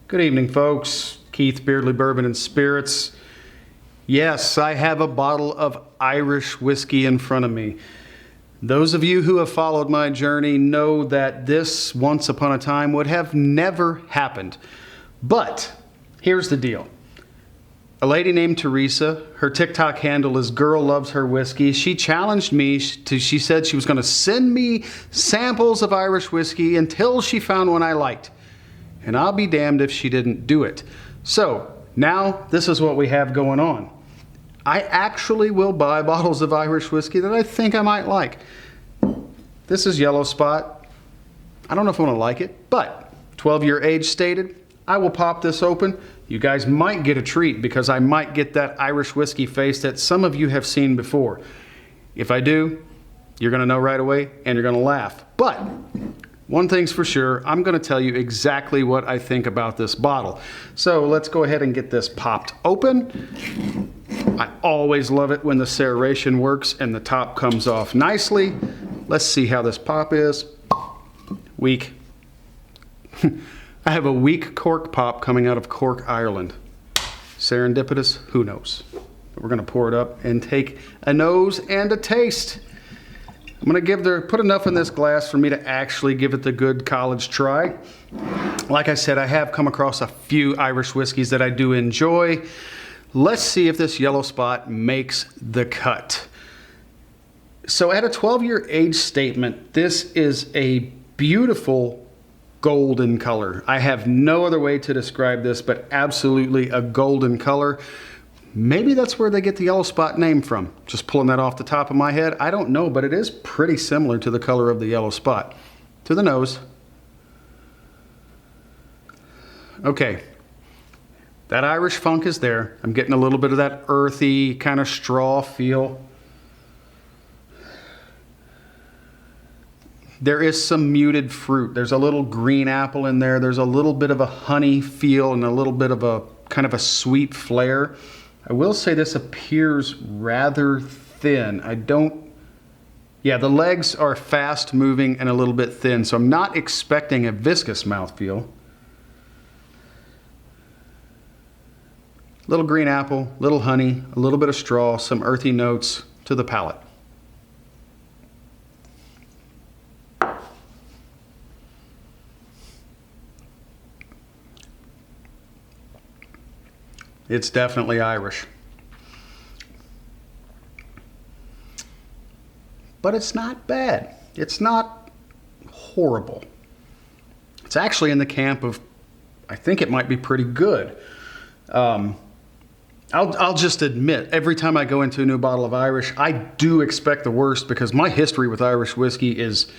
Good evening, folks. Keith Beardley Bourbon and Spirits. Yes, I have a bottle of Irish whiskey in front of me. Those of you who have followed my journey know that this, once upon a time, would have never happened. But here's the deal. A lady named Teresa, her TikTok handle is Girl Loves Her Whiskey. She challenged me she said she was going to send me samples of Irish whiskey until she found one I liked. And I'll be damned if she didn't do it. So now this is what we have going on. I actually will buy bottles of Irish whiskey that I think I might like. This is Yellow Spot. I don't know if I want to like it, but 12-year age stated. I will pop this open. You guys might get a treat because I might get that Irish whiskey face that some of you have seen before. If I do, you're going to know right away and you're going to laugh. But one thing's for sure, I'm going to tell you exactly what I think about this bottle. So let's go ahead and get this popped open. I always love it when the serration works and the top comes off nicely. Let's see how this pop is. Weak. I have a weak cork pop coming out of Cork, Ireland. Serendipitous? Who knows? But we're going to pour it up and take a nose and a taste. I'm going to put enough in this glass for me to actually give it the good college try. Like I said, I have come across a few Irish whiskeys that I do enjoy. Let's see if this Yellow Spot makes the cut. So at a 12-year age statement, this is a beautiful golden color. I have no other way to describe this, but absolutely a golden color. Maybe that's where they get the Yellow Spot name from. Just pulling that off the top of my head. I don't know, but it is pretty similar to the color of the Yellow Spot. To the nose. Okay. That Irish funk is there. I'm getting a little bit of that earthy kind of straw feel. There is some muted fruit. There's a little green apple in there. There's a little bit of a honey feel and a little bit of a kind of a sweet flair. I will say this appears rather thin. Yeah, the legs are fast moving and a little bit thin, so I'm not expecting a viscous mouthfeel. Little green apple, little honey, a little bit of straw, some earthy notes to the palate. It's definitely Irish. But it's not bad. It's not horrible. It's actually in the camp of, I think it might be pretty good. I'll just admit, every time I go into a new bottle of Irish, I do expect the worst because my history with Irish whiskey is,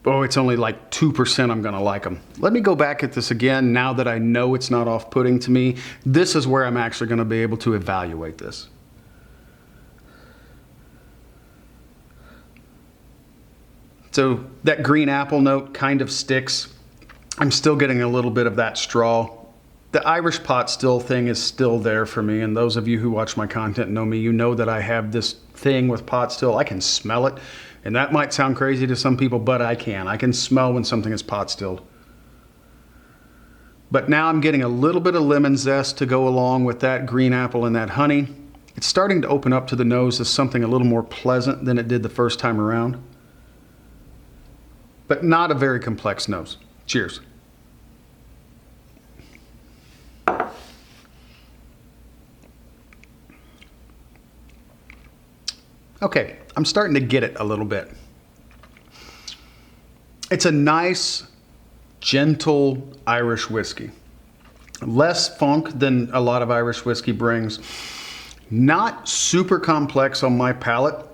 it's only like 2% I'm going to like them. Let me go back at this again now that I know it's not off-putting to me. This is where I'm actually going to be able to evaluate this. So that green apple note kind of sticks. I'm still getting a little bit of that straw. The Irish pot still thing is still there for me, and those of you who watch my content know me, you know that I have this thing with pot still. I can smell it. And that might sound crazy to some people, but I can. I can smell when something is pot stilled. But now I'm getting a little bit of lemon zest to go along with that green apple and that honey. It's starting to open up to the nose as something a little more pleasant than it did the first time around. But not a very complex nose. Cheers. Okay, I'm starting to get it a little bit. It's a nice, gentle Irish whiskey. Less funk than a lot of Irish whiskey brings. Not super complex on my palate.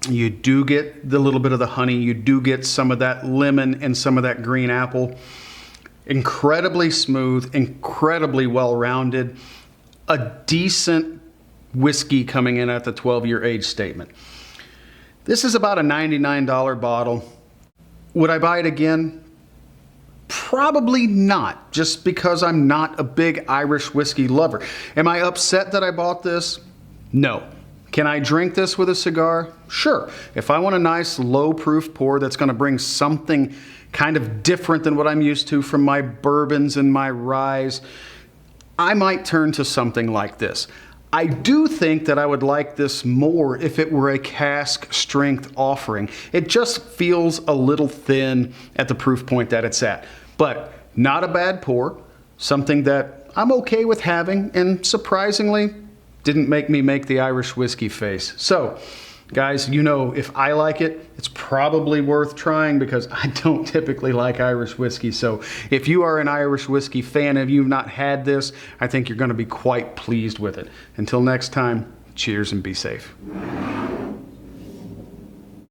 You do get the little bit of the honey. You do get some of that lemon and some of that green apple. Incredibly smooth, incredibly well-rounded. A decent whiskey coming in at the 12-year age statement. This is about a $99 bottle. Would I buy it again? Probably not, just because I'm not a big Irish whiskey lover. Am I upset that I bought this? No. Can I drink this with a cigar? Sure. If I want a nice low proof pour that's going to bring something kind of different than what I'm used to from my bourbons and my ryes, I might turn to something like this. I do think that I would like this more if it were a cask strength offering. It just feels a little thin at the proof point that it's at. But not a bad pour, something that I'm okay with having, and surprisingly, didn't make me make the Irish whiskey face. So, guys, you know, if I like it, it's probably worth trying because I don't typically like Irish whiskey. So if you are an Irish whiskey fan and you've not had this, I think you're going to be quite pleased with it. Until next time, cheers and be safe.